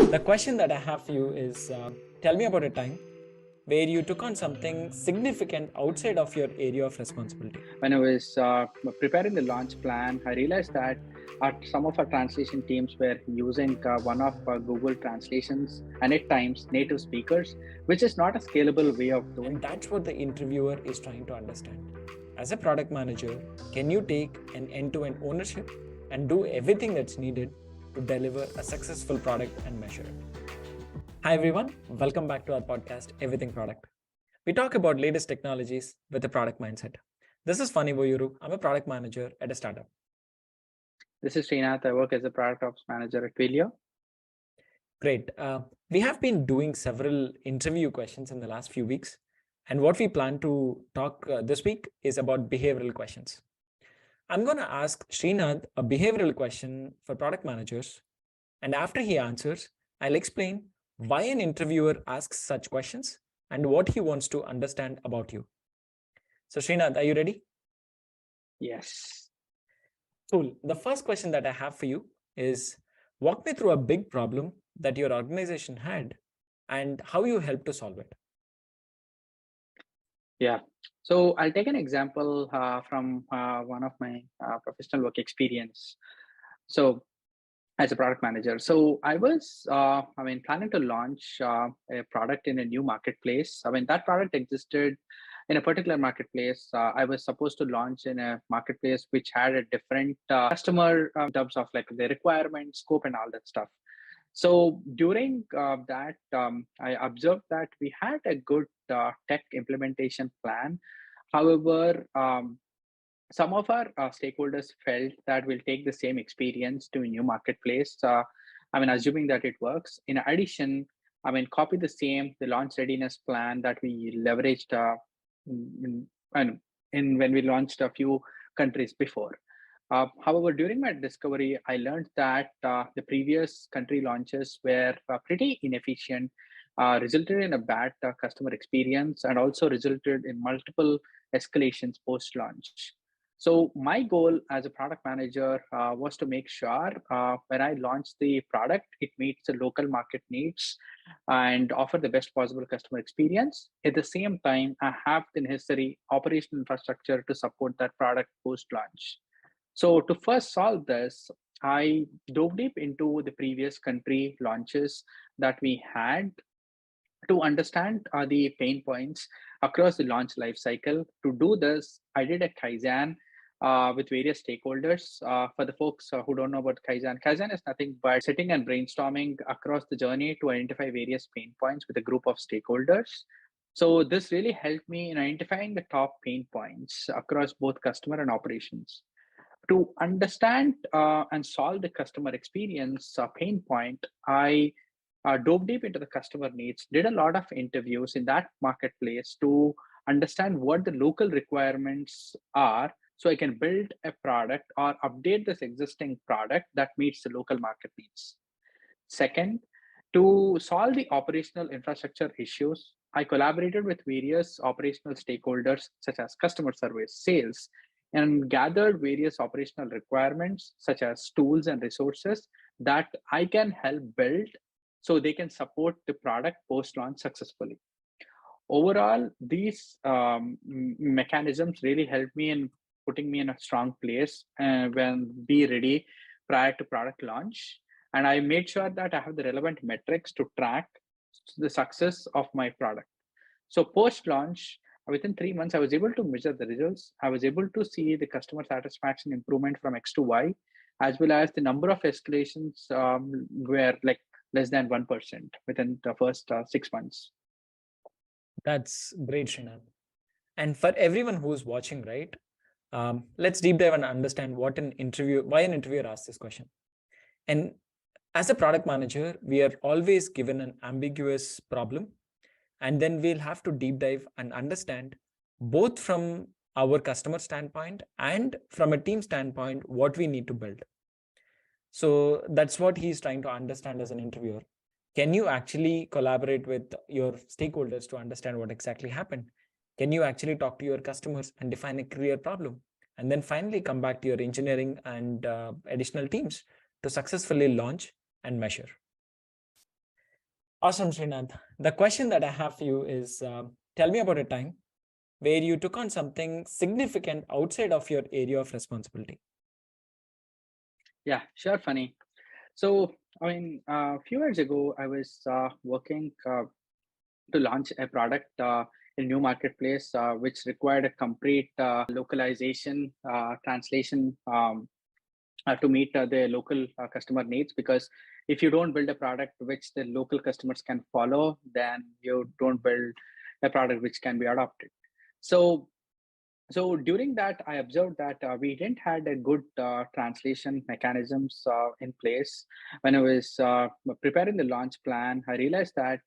The question that I have for you is tell me about a time where you took on something significant outside of your area of responsibility. When I was preparing the launch plan, I realized that some of our translation teams were using one of Google translations and at times native speakers, which is not a scalable way of And doing it. that's what the interviewer is trying to understand. As a product manager, can you take an end to end ownership and do everything that's needed to deliver a successful product and measure it? Hi, everyone. Welcome back to our podcast, Everything Product. We talk about latest technologies with a product mindset. This is Funny Boyuru. I'm a product manager at a startup. This is Srinath. I work as a product ops manager at Twilio. Great. We have been doing several interview questions in the last few weeks. And what we plan to talk this week is about behavioral questions. I'm going to ask Srinath a behavioral question for product managers. And after he answers, I'll explain why an interviewer asks such questions and what he wants to understand about you. So, Srinath, are you ready? Yes. Cool. The first question that I have for you is walk me through a big problem that your organization had and how you helped to solve it. Yeah. So I'll take an example from one of my professional work experience. So as a product manager. So planning to launch a product in a new marketplace. That product existed in a particular marketplace. I was supposed to launch in a marketplace which had a different customer in terms of like the requirements, scope, and all that stuff. So during that, I observed that we had a good tech implementation plan. However, some of our stakeholders felt that we'll take the same experience to a new marketplace. Assuming that it works. In addition, copy the launch readiness plan that we leveraged in, and in when we launched a few countries before. However, during my discovery, I learned that the previous country launches were pretty inefficient, resulted in a bad customer experience, and also resulted in multiple escalations post launch. So my goal as a product manager was to make sure when I launch the product, it meets the local market needs and offer the best possible customer experience. At the same time, I have the necessary operational infrastructure to support that product post launch. So to first solve this, I dove deep into the previous country launches that we had to understand the pain points across the launch lifecycle. To do this, I did a Kaizen with various stakeholders. For the folks who don't know about Kaizen, Kaizen is nothing but sitting and brainstorming across the journey to identify various pain points with a group of stakeholders. So this really helped me in identifying the top pain points across both customer and operations. To understand and solve the customer experience pain point, I dove deep into the customer needs, did a lot of interviews in that marketplace to understand what the local requirements are so I can build a product or update this existing product that meets the local market needs. Second, to solve the operational infrastructure issues, I collaborated with various operational stakeholders such as customer service, sales, and gathered various operational requirements such as tools and resources that I can help build so they can support the product post launch successfully. Overall, these mechanisms really help me in putting me in a strong place when be ready prior to product launch. And I made sure that I have the relevant metrics to track the success of my product. So post launch, within 3 months, I was able to measure the results. I was able to see the customer satisfaction improvement from X to Y, as well as the number of escalations were like less than 1% within the first 6 months. That's great, Srinath. And for everyone who's watching, right, let's deep dive and understand why an interviewer asks this question. And as a product manager, we are always given an ambiguous problem, and then we'll have to deep dive and understand both from our customer standpoint and from a team standpoint what we need to build. So that's what he's trying to understand as an interviewer. Can you actually collaborate with your stakeholders to understand what exactly happened? Can you actually talk to your customers and define a clear problem? And then finally come back to your engineering and additional teams to successfully launch and measure. Awesome, Srinath. The question that I have for you is tell me about a time where you took on something significant outside of your area of responsibility. Yeah, sure, funny. So, a few years ago, I was working to launch a product in new marketplace, which required a complete localization translation to meet the local customer needs. Because if you don't build a product which the local customers can follow, then you don't build a product which can be adopted. So during that, I observed that we didn't had a good translation mechanisms in place. When I was preparing the launch plan, I realized that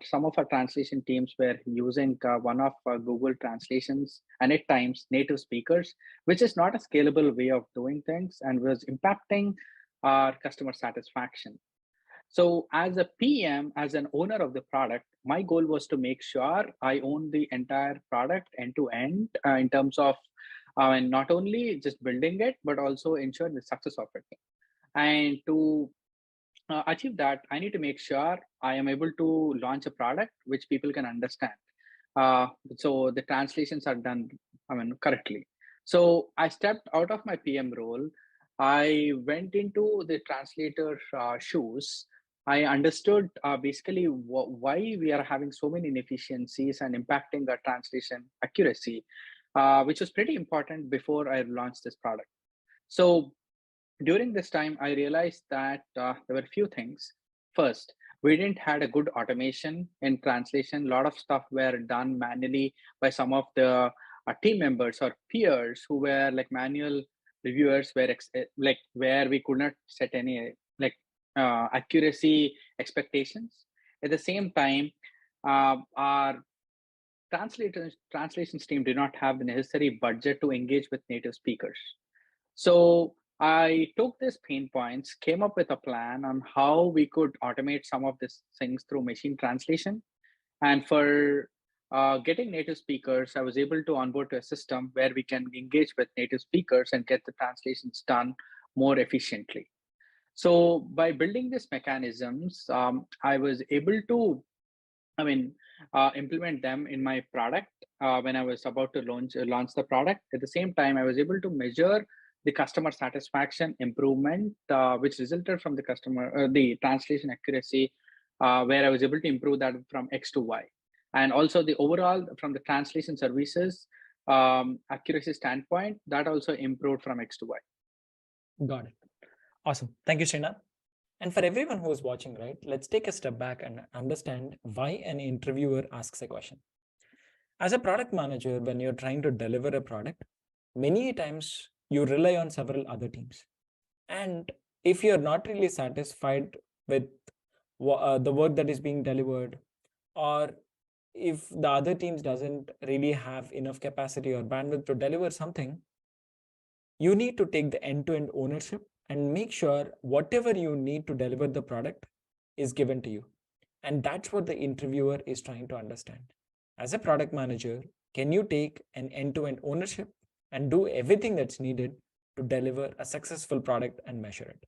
some of our translation teams were using one of Google translations and at times native speakers, which is not a scalable way of doing things and was impacting our customer satisfaction. So, as a PM, as an owner of the product, my goal was to make sure I own the entire product end to end in terms of and not only just building it, but also ensure the success of it. And to achieve that, I need to make sure I am able to launch a product which people can understand. So the translations are done, correctly. So I stepped out of my PM role. I went into the translator shoes. I understood basically why we are having so many inefficiencies and impacting our translation accuracy, which was pretty important before I launched this product. So during this time, I realized that there were a few things. First, we didn't had a good automation in translation. A lot of stuff were done manually by some of the team members or peers who were like manual reviewers, like where we could not set any like accuracy expectations. At the same time, our translations team did not have the necessary budget to engage with native speakers. So I took these pain points, came up with a plan on how we could automate some of these things through machine translation. And for getting native speakers, I was able to onboard to a system where we can engage with native speakers and get the translations done more efficiently. So by building these mechanisms, I was able to I mean, implement them in my product when I was about to launch the product. At the same time, I was able to measure the customer satisfaction improvement, which resulted from the translation accuracy, where I was able to improve that from X to Y, and also the overall from the translation services accuracy standpoint, that also improved from X to Y. Got it. Awesome. Thank you, Srinath. And for everyone who is watching, right, let's take a step back and understand why an interviewer asks a question. As a product manager, when you're trying to deliver a product, many times you rely on several other teams. And if you're not really satisfied with the work that is being delivered, or if the other teams doesn't really have enough capacity or bandwidth to deliver something, you need to take the end-to-end ownership and make sure whatever you need to deliver the product is given to you. And that's what the interviewer is trying to understand. As a product manager, can you take an end-to-end ownership and do everything that's needed to deliver a successful product and measure it?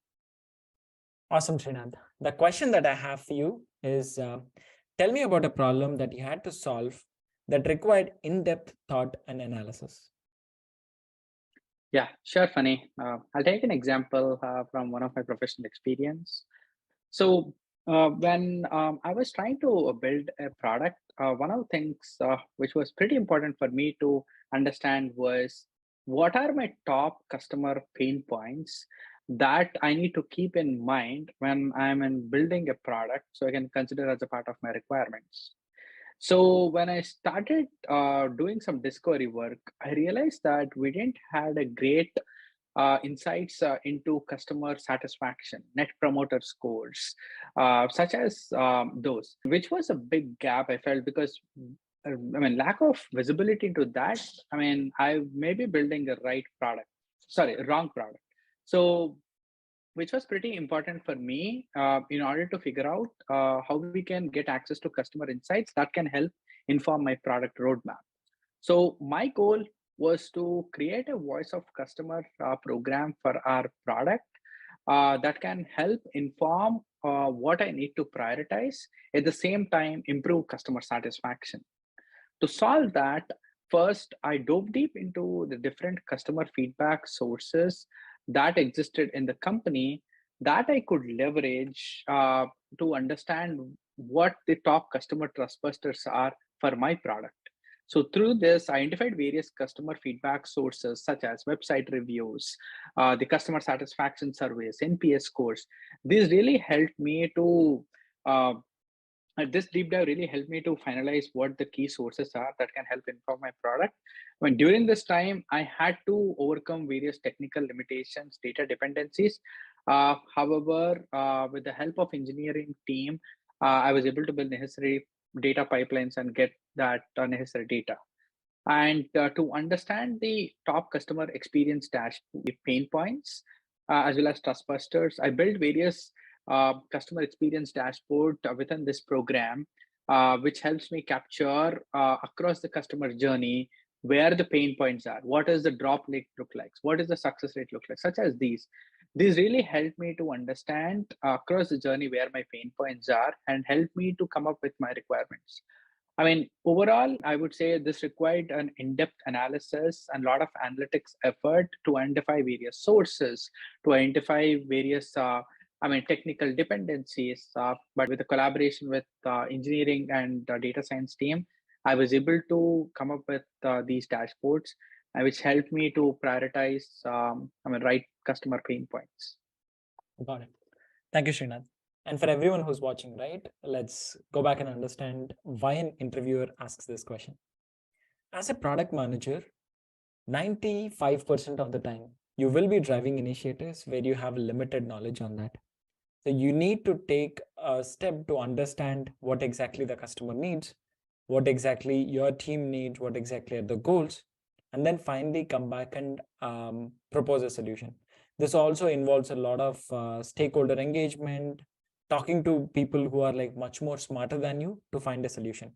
Awesome, Srinath. The question that I have for you is tell me about a problem that you had to solve that required in-depth thought and analysis. Yeah, sure, funny. I'll take an example from one of my professional experience. So when I was trying to build a product, one of the things which was pretty important for me to understand was what are my top customer pain points that I need to keep in mind when I'm in building a product, so I can consider as a part of my requirements. So when I started doing some discovery work, I realized that we didn't had a great insights into customer satisfaction, net promoter scores, such as those, which was a big gap I felt because lack of visibility into that. I may be building the right product, sorry, wrong product. So which was pretty important for me in order to figure out how we can get access to customer insights that can help inform my product roadmap. So my goal was to create a voice of customer program for our product, that can help inform what I need to prioritize, at the same time improve customer satisfaction. To solve that, first I dove deep into the different customer feedback sources that existed in the company that I could leverage to understand what the top customer trust busters are for my product. So through this, I identified various customer feedback sources such as website reviews, the customer satisfaction surveys, NPS scores. These really helped me to uh, this deep dive really helped me to finalize what the key sources are that can help inform my product. When during this time, I had to overcome various technical limitations, data dependencies. However, with the help of engineering team, I was able to build necessary data pipelines and get that necessary data. And to understand the top customer experience dashboard pain points, as well as trustbusters, I built various customer experience dashboard within this program, which helps me capture across the customer journey where the pain points are, what does the drop rate look like, what does the success rate look like, such as these really help me to understand across the journey where my pain points are and help me to come up with my requirements. I mean, overall, I would say this required an in-depth analysis and a lot of analytics effort to identify various sources, to identify various, technical dependencies. But with the collaboration with engineering and data science team, I was able to come up with these dashboards, which helped me to prioritize, right customer pain points. Got it. Thank you, Srinath. And for everyone who's watching, right, let's go back and understand why an interviewer asks this question. As a product manager, 95% of the time, you will be driving initiatives where you have limited knowledge on that. So you need to take a step to understand what exactly the customer needs, what exactly your team needs, what exactly are the goals, and then finally come back and propose a solution. This also involves a lot of stakeholder engagement, talking to people who are like much more smarter than you to find a solution.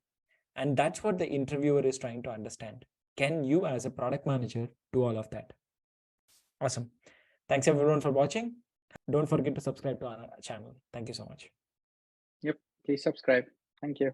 And that's what the interviewer is trying to understand. Can you, as a product manager, do all of that? Awesome. Thanks everyone for watching. Don't forget to subscribe to our channel. Thank you so much. Yep, please subscribe. Thank you.